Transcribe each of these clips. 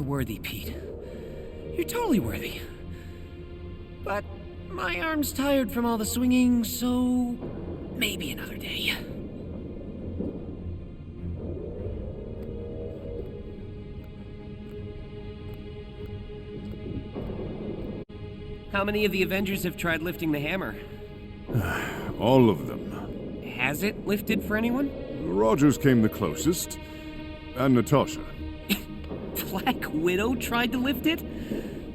worthy, Pete. You're totally worthy. But my arm's tired from all the swinging, so maybe another day. How many of the Avengers have tried lifting the hammer? All of them. Has it lifted for anyone? Rogers came the closest, and Natasha. Black Widow tried to lift it?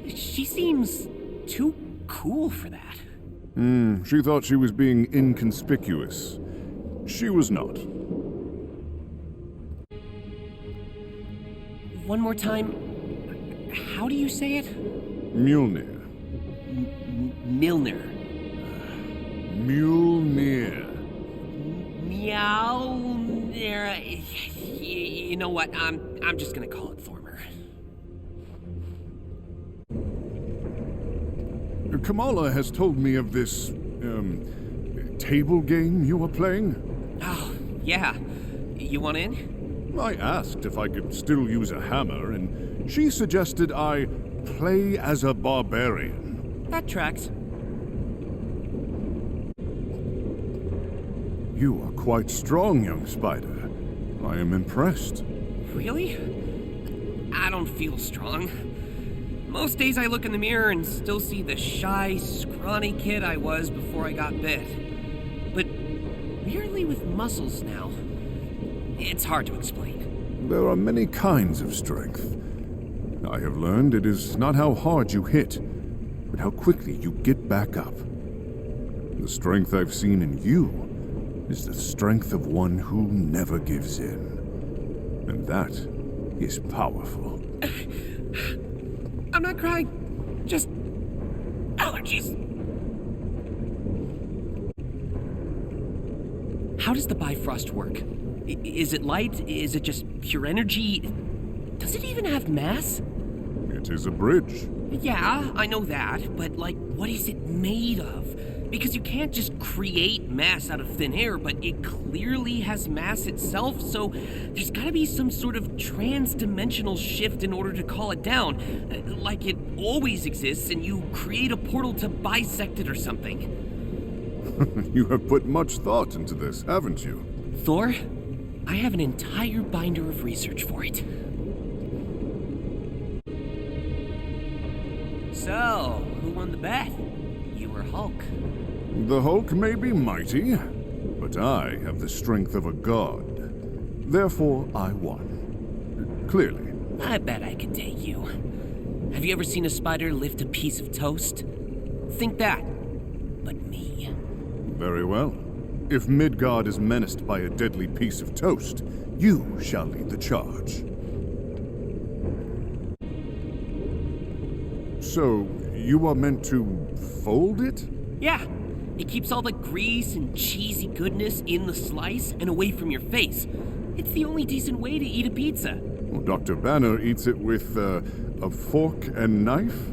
She seems too cool for that. She thought she was being inconspicuous. She was not. One more time, how do you say it? Mjolnir. Milner. Mjolnir. Meow. You know what? I'm just gonna call it Former. Kamala has told me of this, table game you were playing. Oh, yeah. You want in? I asked if I could still use a hammer, and she suggested I play as a barbarian. That tracks. You are quite strong, young spider. I am impressed. Really? I don't feel strong. Most days I look in the mirror and still see the shy, scrawny kid I was before I got bit. But weirdly with muscles now. It's hard to explain. There are many kinds of strength. I have learned it is not how hard you hit, but how quickly you get back up. The strength I've seen in you is the strength of one who never gives in. And that is powerful. I'm not crying. Just allergies. How does the Bifrost work? Is it light? Is it just pure energy? Does it even have mass? It is a bridge. Yeah, I know that, but like, what is it made of? Because you can't just create mass out of thin air, but it clearly has mass itself, so there's gotta be some sort of trans-dimensional shift in order to call it down. Like it always exists, and you create a portal to bisect it or something. You have put much thought into this, haven't you? Thor, I have an entire binder of research for it. So, who won the bet? You or Hulk? The Hulk may be mighty, but I have the strength of a god. Therefore, I won. Clearly. I bet I could take you. Have you ever seen a spider lift a piece of toast? Think that, but me. Very well. If Midgard is menaced by a deadly piece of toast, you shall lead the charge. So, you are meant to fold it? Yeah. It keeps all the grease and cheesy goodness in the slice and away from your face. It's the only decent way to eat a pizza. Well, Dr. Banner eats it with, a fork and knife?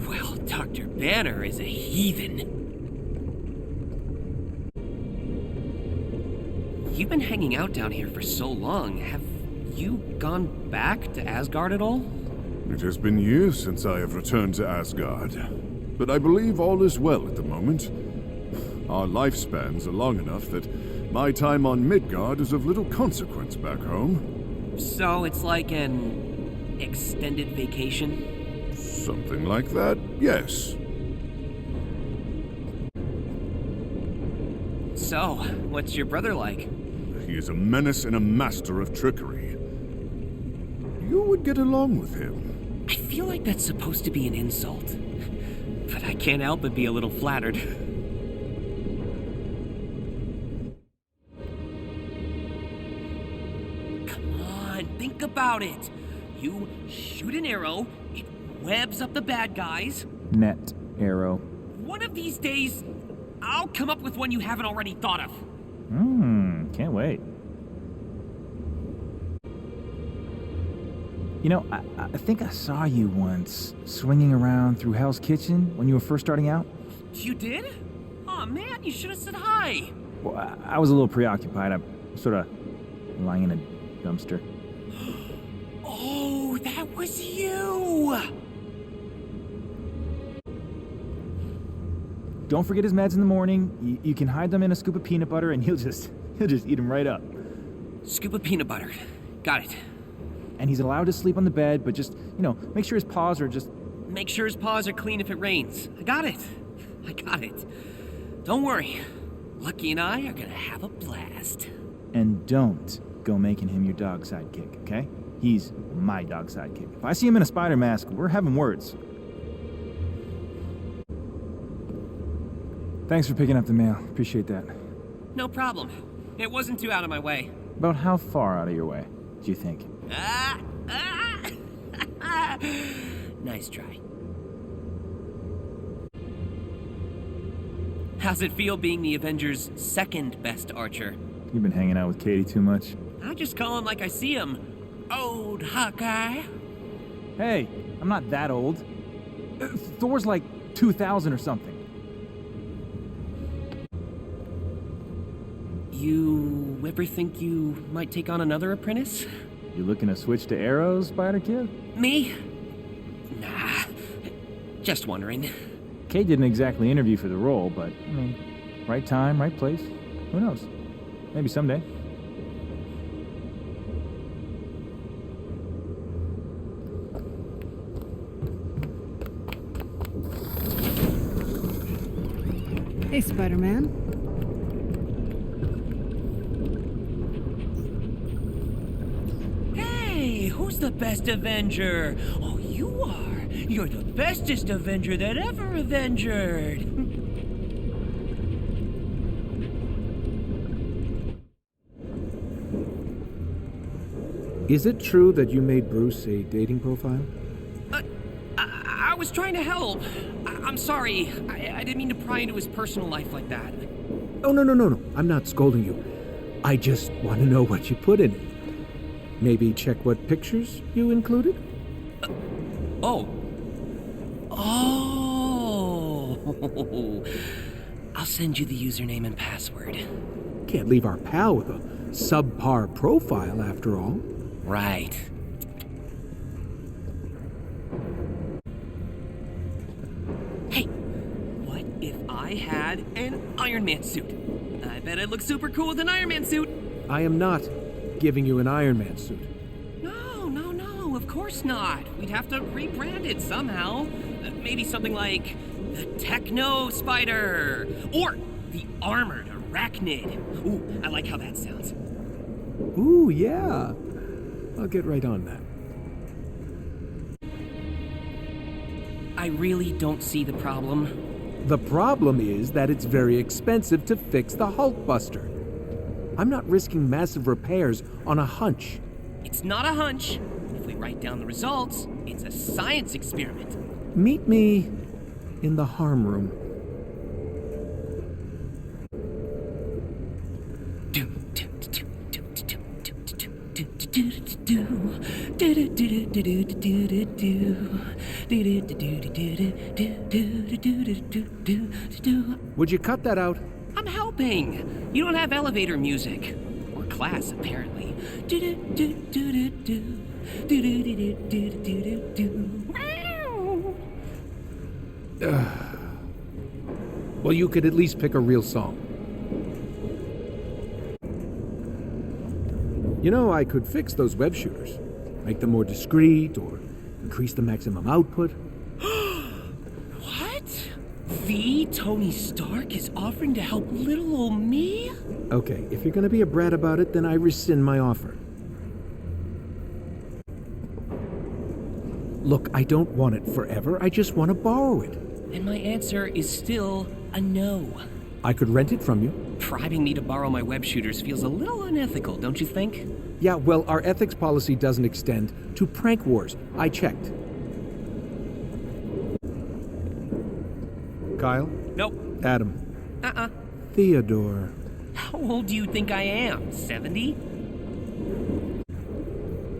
Well, Dr. Banner is a heathen. You've been hanging out down here for so long. Have you gone back to Asgard at all? It has been years since I have returned to Asgard. But I believe all is well at the moment. Our lifespans are long enough that my time on Midgard is of little consequence back home. So it's like an extended vacation? Something like that, yes. So, what's your brother like? He is a menace and a master of trickery. You would get along with him. I feel like that's supposed to be an insult. But I can't help but be a little flattered. Come on, think about it. You shoot an arrow, it webs up the bad guys. Net arrow. One of these days, I'll come up with one you haven't already thought of. Can't wait. You know, I think I saw you once swinging around through Hell's Kitchen when you were first starting out. You did? Aw, man, you should have said hi. Well, I was a little preoccupied. I'm sort of lying in a dumpster. Oh, that That was you! Don't forget his meds in the morning. You can hide them in a scoop of peanut butter and he'll just eat them right up. Scoop of peanut butter. Got it. And he's allowed to sleep on the bed, but just, make sure his paws are just... Make sure his paws are clean if it rains. I got it. Don't worry. Lucky and I are gonna have a blast. And don't go making him your dog sidekick, okay? He's my dog sidekick. If I see him in a spider mask, we're having words. Thanks for picking up the mail. Appreciate that. No problem. It wasn't too out of my way. About how far out of your way, do you think? Nice try. How's it feel being the Avengers' second best archer? You've been hanging out with Katie too much. I just call him like I see him. Old Hawkeye. Hey, I'm not that old. Thor's like 2,000 or something. You ever think you might take on another apprentice? You looking to switch to arrows, Spider Kid? Me? Nah. Just wondering. Kate didn't exactly interview for the role, but, right time, right place. Who knows? Maybe someday. Hey, Spider-Man. Hey, who's the best Avenger? Oh, you are. You're the bestest Avenger that ever Avengered. Is it true that you made Bruce a dating profile? I was trying to help. I'm sorry. I didn't mean to pry into his personal life like that. Oh, no. I'm not scolding you. I just want to know what you put in it. Maybe check what pictures you included? Oh. I'll send you the username and password. Can't leave our pal with a subpar profile, after all. Right. Hey, what if I had an Iron Man suit? I bet I'd look super cool with an Iron Man suit. I am not giving you an Iron Man suit. No, of course not. We'd have to rebrand it somehow. Maybe something like the Techno Spider or the Armored Arachnid. Ooh, I like how that sounds. Ooh, yeah. I'll get right on that. I really don't see the problem. The problem is that it's very expensive to fix the Hulkbuster. I'm not risking massive repairs on a hunch. It's not a hunch. If we write down the results, it's a science experiment. Meet me in the harm room. Would you cut that out? I'm helping. You don't have elevator music. Or class, apparently. Well, you could at least pick a real song. You know, I could fix those web shooters. Make them more discreet or increase the maximum output. What? The Tony Stark is offering to help little old me? Okay, if you're gonna be a brat about it, then I rescind my offer. Look, I don't want it forever. I just want to borrow it. And my answer is still a no. I could rent it from you. Bribing me to borrow my web shooters feels a little unethical, don't you think? Yeah, well, our ethics policy doesn't extend to prank wars. I checked. Kyle? Nope. Adam? Uh-uh. Theodore? How old do you think I am? 70?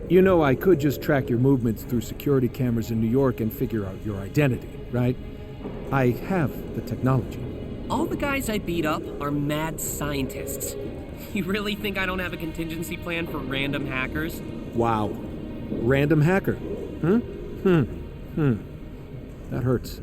You know, I could just track your movements through security cameras in New York and figure out your identity, right? I have the technology. All the guys I beat up are mad scientists. You really think I don't have a contingency plan for random hackers? Wow. Random hacker. That hurts.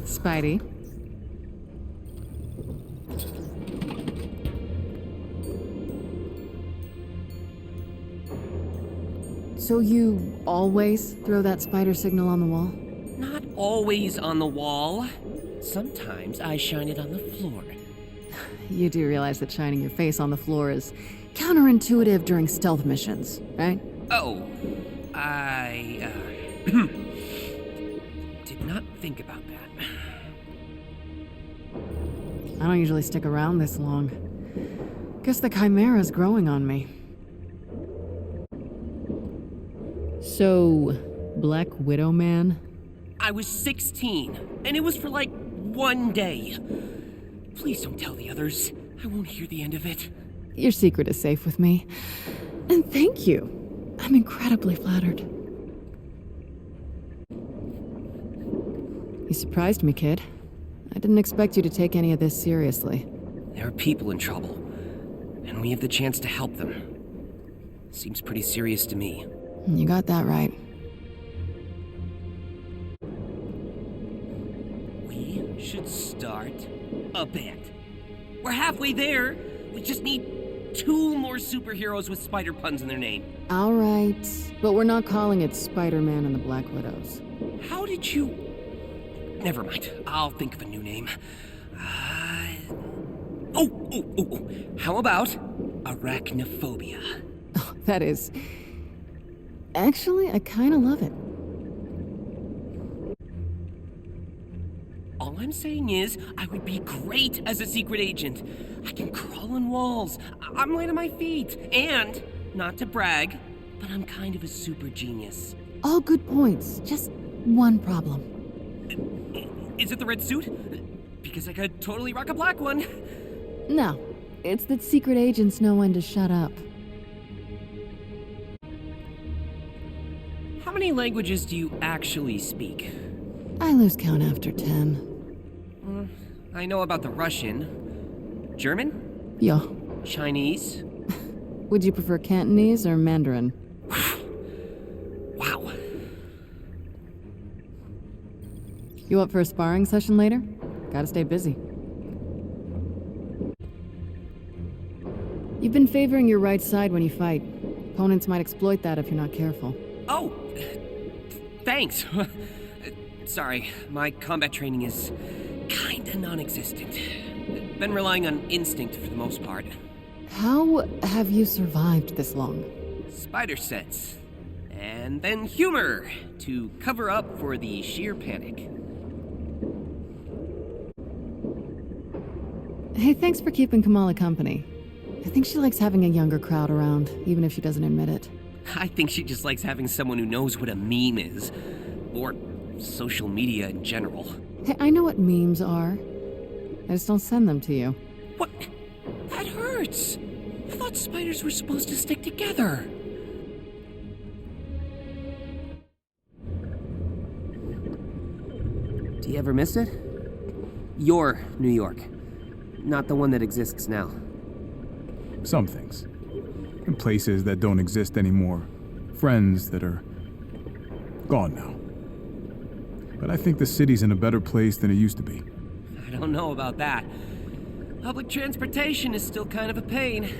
Spidey. So you always throw that spider signal on the wall? Not always on the wall. Sometimes I shine it on the floor. You do realize that shining your face on the floor is counterintuitive during stealth missions, right? Oh, I did not think about that. I don't usually stick around this long. Guess the chimera's growing on me. So, Black Widow Man? I was 16, and it was for like 1 day. Please don't tell the others. I won't hear the end of it. Your secret is safe with me. And thank you. I'm incredibly flattered. You surprised me, kid. I didn't expect you to take any of this seriously. There are people in trouble, and we have the chance to help them. Seems pretty serious to me. You got that right. We should start a band. We're halfway there. We just need 2 more superheroes with spider puns in their name. All right, but we're not calling it Spider-Man and the Black Widows. How did you... Never mind. I'll think of a new name. Oh. How about Arachnophobia? Oh, that is... Actually, I kind of love it. All I'm saying is, I would be great as a secret agent. I can crawl on walls. I'm light on my feet. And, not to brag, but I'm kind of a super genius. All good points. Just one problem. Is it the red suit? Because I could totally rock a black one. No, it's that secret agents know when to shut up. How many languages do you actually speak? I lose count after 10. I know about the Russian. German? Yeah. Chinese? Would you prefer Cantonese or Mandarin? Wow. You up for a sparring session later? Gotta stay busy. You've been favoring your right side when you fight. Opponents might exploit that if you're not careful. Oh, thanks. Sorry, my combat training is kinda non-existent. Been relying on instinct for the most part. How have you survived this long? Spider sense. And then humor to cover up for the sheer panic. Hey, thanks for keeping Kamala company. I think she likes having a younger crowd around, even if she doesn't admit it. I think she just likes having someone who knows what a meme is. Or social media in general. Hey, I know what memes are. I just don't send them to you. What? That hurts! I thought spiders were supposed to stick together. Do you ever miss it? Your New York. Not the one that exists now. Some things. And places that don't exist anymore. Friends that are gone now. But I think the city's in a better place than it used to be. I don't know about that. Public transportation is still kind of a pain.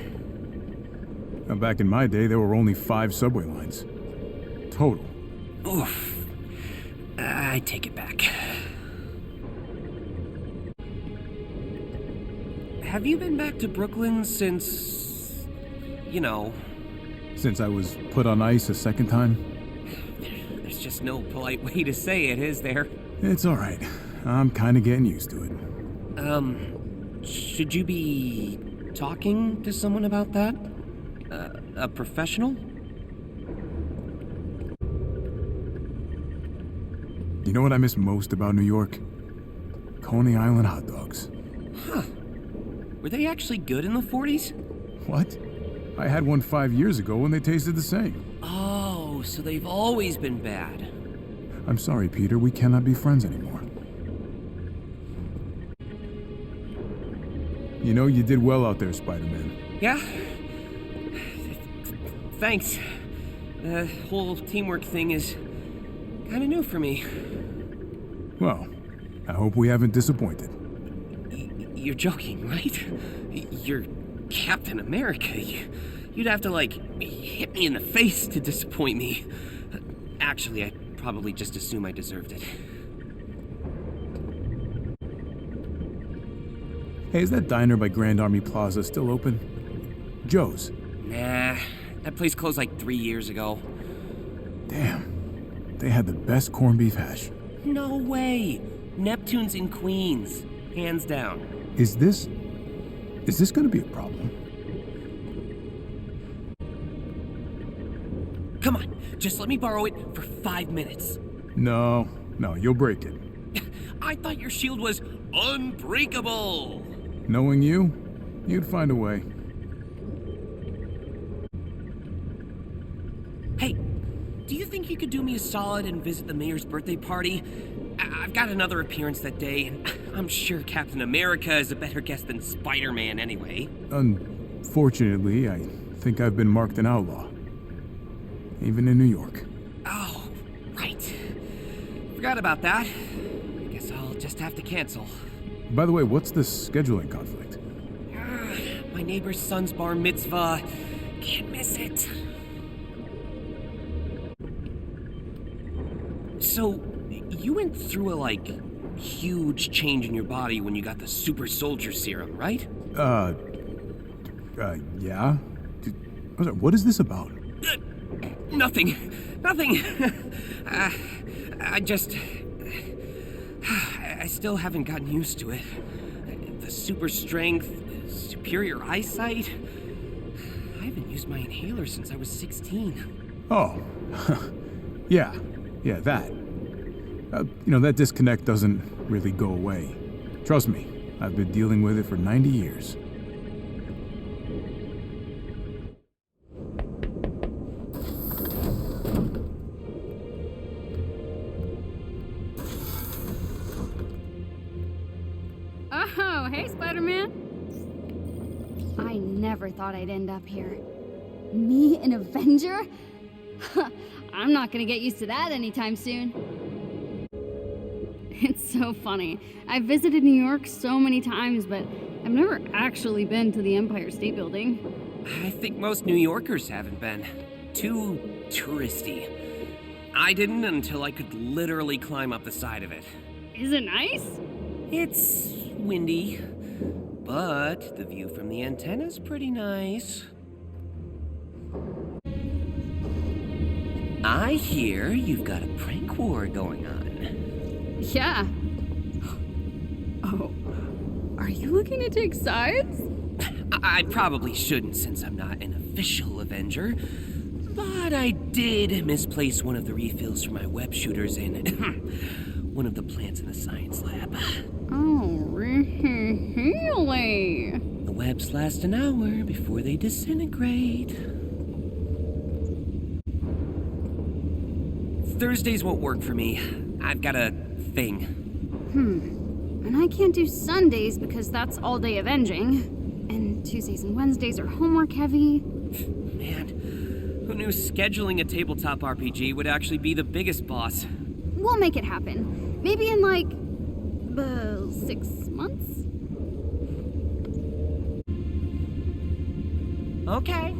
Now, back in my day, there were only 5 subway lines. Total. Oof. I take it back. Have you been back to Brooklyn since... you know... Since I was put on ice a second time? There's just no polite way to say it, is there? It's alright. I'm kinda getting used to it. Should you be talking to someone about that? A professional? You know what I miss most about New York? Coney Island hot dogs. Huh. Were they actually good in the 40s? What? I had one 5 years ago when they tasted the same. Oh, so they've always been bad. I'm sorry, Peter, we cannot be friends anymore. You know, you did well out there, Spider-Man. Yeah? Thanks. The whole teamwork thing is kind of new for me. Well, I hope we haven't disappointed. You're joking, right? You're Captain America. You'd have to, like, hit me in the face to disappoint me. Actually, I'd probably just assume I deserved it. Hey, is that diner by Grand Army Plaza still open? Joe's. Nah, that place closed like 3 years ago. Damn. They had the best corned beef hash. No way. Neptune's in Queens. Hands down. Is this gonna be a problem? Come on, just let me borrow it for 5 minutes. No, you'll break it. I thought your shield was unbreakable. Knowing you, you'd find a way. Hey, do you think you could do me a solid and visit the mayor's birthday party? I've got another appearance that day, and I'm sure Captain America is a better guest than Spider-Man anyway. Unfortunately, I think I've been marked an outlaw. Even in New York. Oh, right. Forgot about that. I guess I'll just have to cancel. By the way, what's the scheduling conflict? My neighbor's son's bar mitzvah. Can't miss it. So, you went through a, huge change in your body when you got the super soldier serum, right? Yeah? What is this about? Nothing. I still haven't gotten used to it. The super strength, superior eyesight. I haven't used my inhaler since I was 16. Oh. Yeah, that. That disconnect doesn't really go away. Trust me, I've been dealing with it for 90 years. Oh, hey, Spider-Man. I never thought I'd end up here. Me, an Avenger? I'm not gonna get used to that anytime soon. It's so funny. I've visited New York so many times, but I've never actually been to the Empire State Building. I think most New Yorkers haven't been. Too touristy. I didn't until I could literally climb up the side of it. Is it nice? It's windy, but the view from the antenna's pretty nice. I hear you've got a prank war going on. Yeah. Oh, are you looking to take sides? I probably shouldn't since I'm not an official Avenger, but I did misplace one of the refills for my web shooters in one of the plants in the science lab. Oh, really? The webs last an hour before they disintegrate. Thursdays won't work for me. I've got a thing. And I can't do Sundays because that's all day avenging. And Tuesdays and Wednesdays are homework heavy. Man, who knew scheduling a tabletop RPG would actually be the biggest boss? We'll make it happen. Maybe in 6 months? Okay.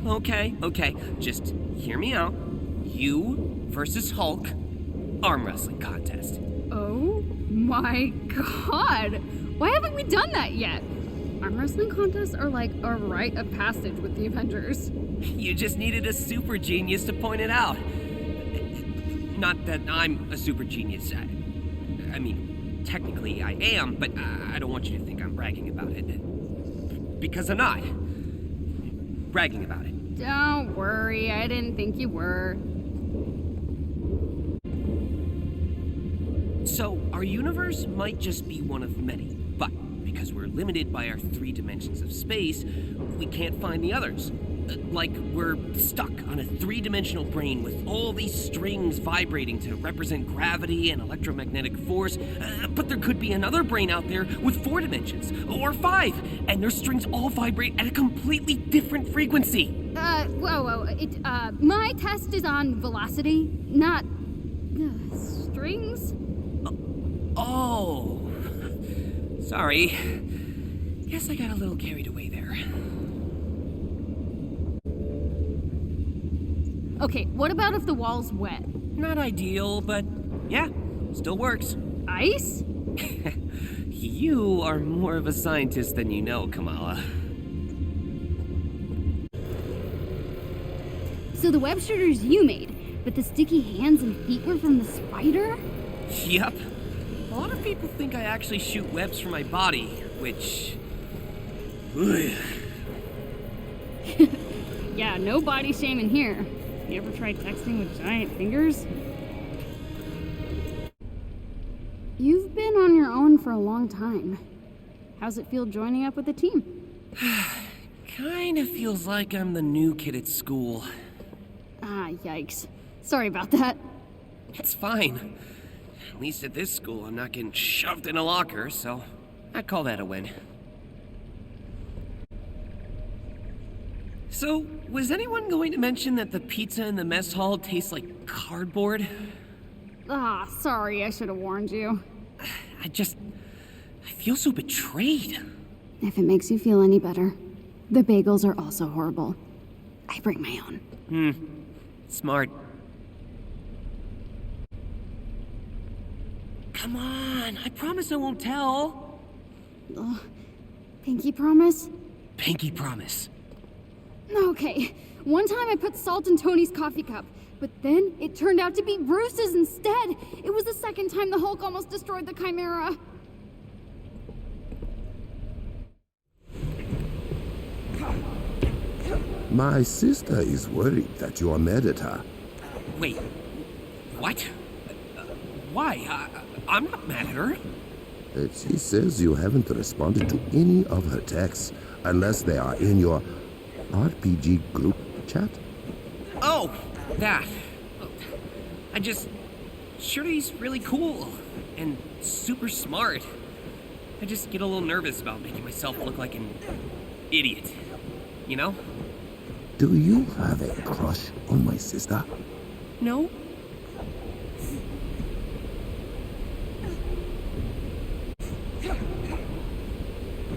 Just hear me out. You versus Hulk. Arm wrestling contest. Oh my god! Why haven't we done that yet? Arm wrestling contests are like a rite of passage with the Avengers. You just needed a super genius to point it out. Not that I'm a super genius. I mean, technically I am, but I don't want you to think I'm bragging about it. Because I'm not. Bragging about it. Don't worry, I didn't think you were. So, our universe might just be one of many, but because we're limited by our 3 dimensions of space, we can't find the others. Like we're stuck on a three-dimensional brain with all these strings vibrating to represent gravity and electromagnetic force. But there could be another brain out there with 4 dimensions, or 5, and their strings all vibrate at a completely different frequency. Whoa. My test is on velocity, not strings. Oh. Sorry. Guess I got a little carried away there. Okay, what about if the wall's wet? Not ideal, but yeah, still works. Ice? You are more of a scientist than you know, Kamala. So the web shooters you made, but the sticky hands and feet were from the spider? Yep. A lot of people think I actually shoot webs from my body, which... Yeah, no body shaming here. You ever tried texting with giant fingers? You've been on your own for a long time. How's it feel joining up with the team? Kinda feels like I'm the new kid at school. Ah, yikes. Sorry about that. It's fine. At least at this school, I'm not getting shoved in a locker, so I'd call that a win. So, was anyone going to mention that the pizza in the mess hall tastes like cardboard? Ah, sorry, I should have warned you. I feel so betrayed. If it makes you feel any better, the bagels are also horrible. I bring my own. Smart. Come on, I promise I won't tell. Pinky promise? Pinky promise. Okay, one time I put salt in Tony's coffee cup, but then it turned out to be Bruce's instead. It was the second time the Hulk almost destroyed the Chimera. My sister is worried that you are mad at her. Wait, what? Why? I'm not mad at her. She says you haven't responded to any of her texts unless they are in your RPG group chat. Oh, that. Shirley's really cool and super smart. I just get a little nervous about making myself look like an idiot, you know? Do you have a crush on my sister? No?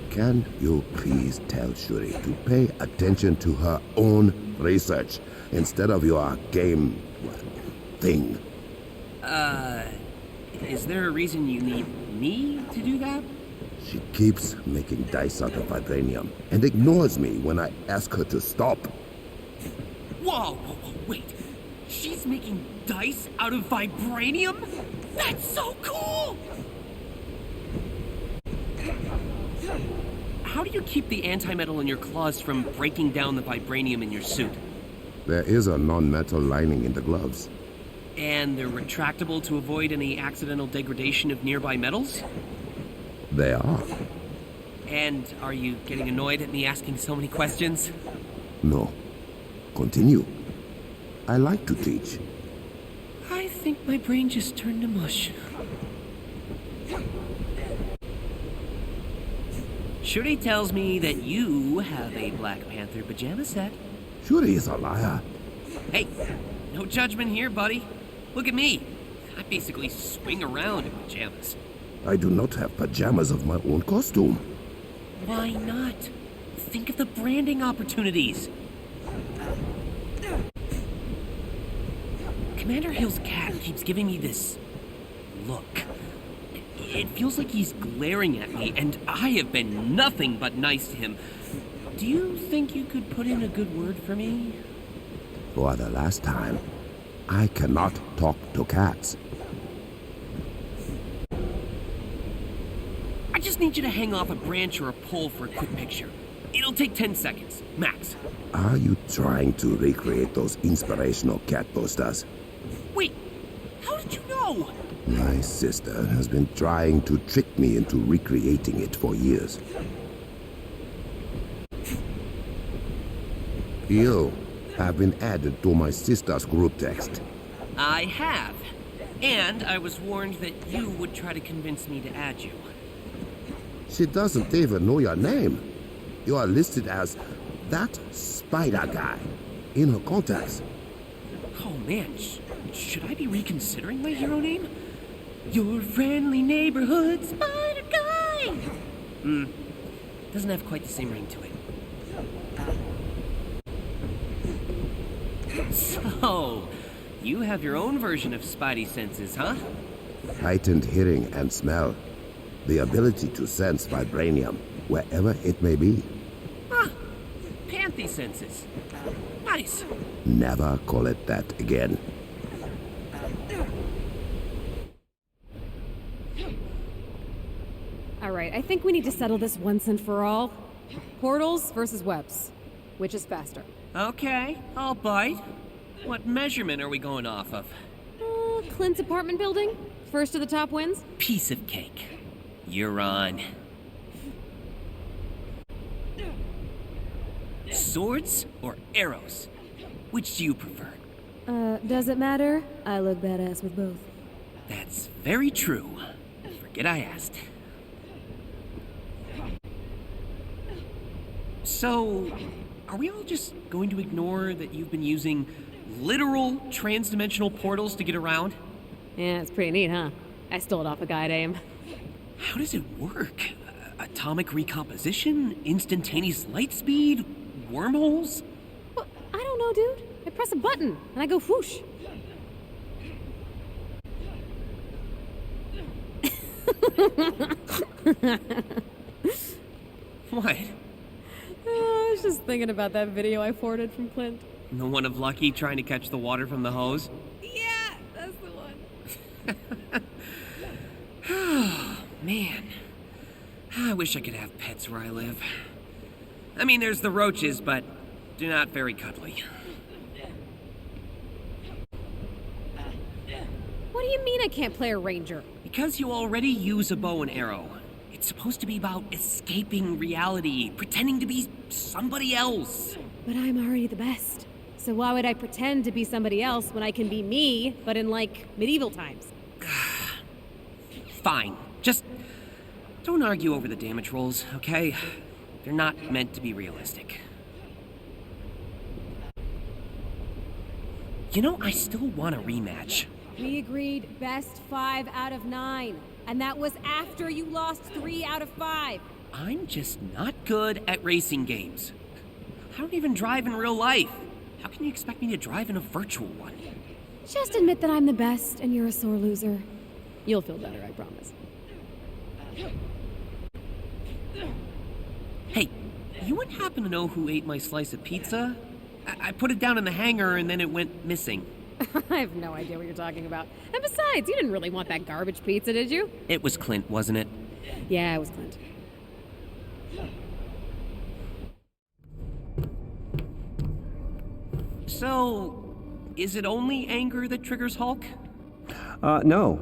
Can you please tell Shuri to pay attention to her own research instead of your game thing? Is there a reason you need me to do that? She keeps making dice out of vibranium and ignores me when I ask her to stop. Whoa, wait. She's making dice out of vibranium? That's so cool! How do you keep the anti-metal in your claws from breaking down the vibranium in your suit? There is a non-metal lining in the gloves. And they're retractable to avoid any accidental degradation of nearby metals? They are. And are you getting annoyed at me asking so many questions? No. Continue. I like to teach. I think my brain just turned to mush. Shuri tells me that you have a Black Panther pajama set. Shuri is a liar. Hey, no judgment here, buddy. Look at me. I basically swing around in pajamas. I do not have pajamas of my own costume. Why not? Think of the branding opportunities. Commander Hill's cat keeps giving me this look. It feels like he's glaring at me, and I have been nothing but nice to him. Do you think you could put in a good word for me? For the last time, I cannot talk to cats. I just need you to hang off a branch or a pole for a quick picture. It'll take 10 seconds, max. Are you trying to recreate those inspirational cat posters? Wait, how did you know? My sister has been trying to trick me into recreating it for years. You have been added to my sister's group text. I have. And I was warned that you would try to convince me to add you. She doesn't even know your name. You are listed as that spider guy in her contacts. Oh man, should I be reconsidering my hero name? Your friendly neighborhood spider guy! Doesn't have quite the same ring to it. So, you have your own version of spidey senses, huh? Heightened hearing and smell. The ability to sense vibranium wherever it may be. Huh. Panther senses. Nice. Never call it that again. All right, I think we need to settle this once and for all. Portals versus webs. Which is faster? Okay, I'll bite. What measurement are we going off of? Clint's apartment building? First to the top wins? Piece of cake. You're on. Swords or arrows? Which do you prefer? Does it matter? I look badass with both. That's very true. Forget I asked. So, are we all just going to ignore that you've been using literal transdimensional portals to get around? Yeah, it's pretty neat, huh? I stole it off a guy at AIM. How does it work? Atomic recomposition? Instantaneous light speed? Wormholes? Well, I don't know, dude. I press a button, and I go whoosh. What? I was just thinking about that video I forwarded from Clint. The one of Lucky trying to catch the water from the hose? Yeah, that's the one. Oh, man. I wish I could have pets where I live. I mean, there's the roaches, but they're not very cuddly. What do you mean I can't play a ranger? Because you already use a bow and arrow. It's supposed to be about escaping reality, pretending to be somebody else. But I'm already the best. So why would I pretend to be somebody else when I can be me, but in, like, medieval times? Fine. Just don't argue over the damage rolls, okay? They're not meant to be realistic. You know, I still want a rematch. We agreed best 5 out of 9. And that was after you lost 3 out of 5. I'm just not good at racing games. I don't even drive in real life. How can you expect me to drive in a virtual one? Just admit that I'm the best and you're a sore loser. You'll feel better, I promise. Hey, you wouldn't happen to know who ate my slice of pizza? I put it down in the hangar and then it went missing. I have no idea what you're talking about. And besides, you didn't really want that garbage pizza, did you? It was Clint, wasn't it? Yeah, it was Clint. So, is it only anger that triggers Hulk? No,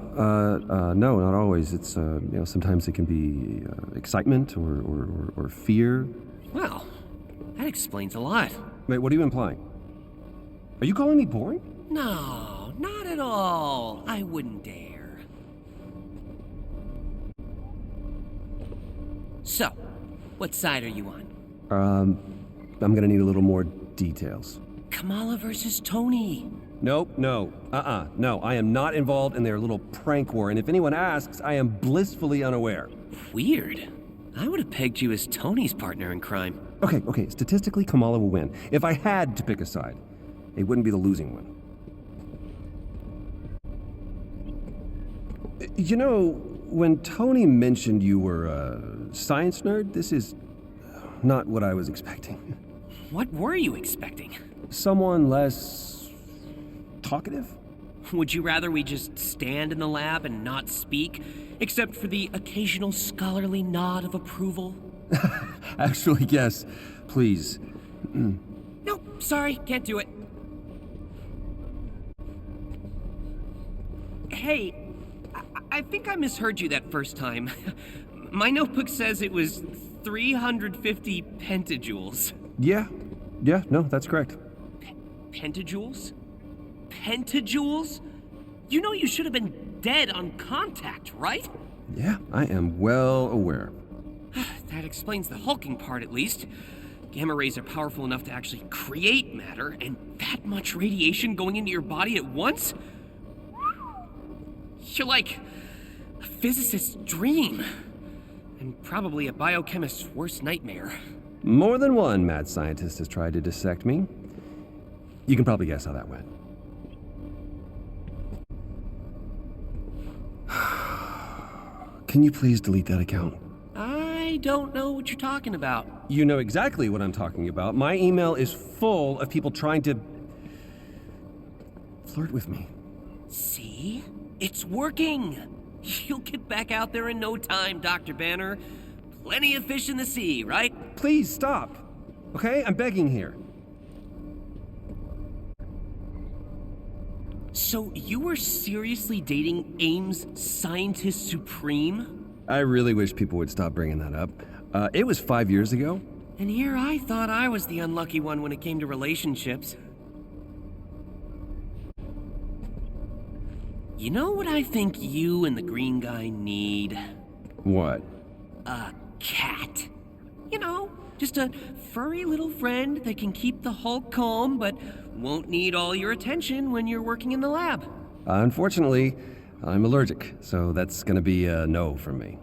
not always. It's sometimes it can be excitement or fear. Well, that explains a lot. Wait, what are you implying? Are you calling me boring? No, not at all. I wouldn't dare. So, what side are you on? I'm gonna need a little more details. Kamala versus Tony. Nope, no, no. I am not involved in their little prank war, and if anyone asks, I am blissfully unaware. Weird. I would have pegged you as Tony's partner in crime. Okay, statistically, Kamala will win. If I had to pick a side, it wouldn't be the losing one. You know, when Tony mentioned you were a science nerd, this is not what I was expecting. What were you expecting? Someone less talkative? Would you rather we just stand in the lab and not speak, except for the occasional scholarly nod of approval? Actually, yes. Please. Nope, sorry, can't do it. Hey, I think I misheard you that first time. My notebook says it was 350 pentajoules. Yeah, Yeah, no, that's correct. Pentajoules? Pentajoules? You know you should have been dead on contact, right? Yeah, I am well aware. That explains the hulking part, at least. Gamma rays are powerful enough to actually create matter, and that much radiation going into your body at once? You're like a physicist's dream, and probably a biochemist's worst nightmare. More than one mad scientist has tried to dissect me. You can probably guess how that went. Can you please delete that account? I don't know what you're talking about. You know exactly what I'm talking about. My email is full of people trying to flirt with me. See? It's working! You'll get back out there in no time, Dr. Banner. Plenty of fish in the sea, right? Please stop. Okay? I'm begging here. So you were seriously dating AIM's Scientist Supreme? I really wish people would stop bringing that up. It was 5 years ago. And here I thought I was the unlucky one when it came to relationships. You know what I think you and the green guy need? What? A cat. You know, just a furry little friend that can keep the Hulk calm, but won't need all your attention when you're working in the lab. Unfortunately, I'm allergic, so that's gonna be a no from me.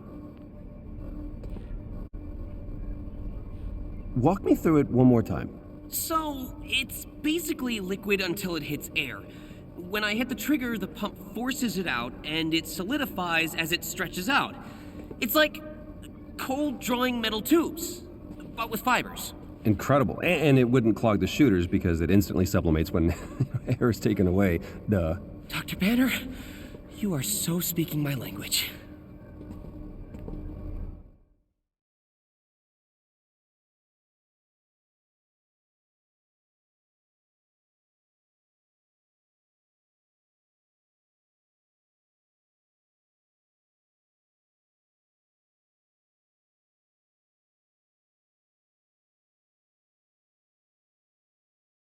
Walk me through it one more time. So, it's basically liquid until it hits air. When I hit the trigger, the pump forces it out, and it solidifies as it stretches out. It's like cold drawing metal tubes, but with fibers. Incredible. And it wouldn't clog the shooters because it instantly sublimates when air is taken away. Duh. Dr. Banner, you are so speaking my language.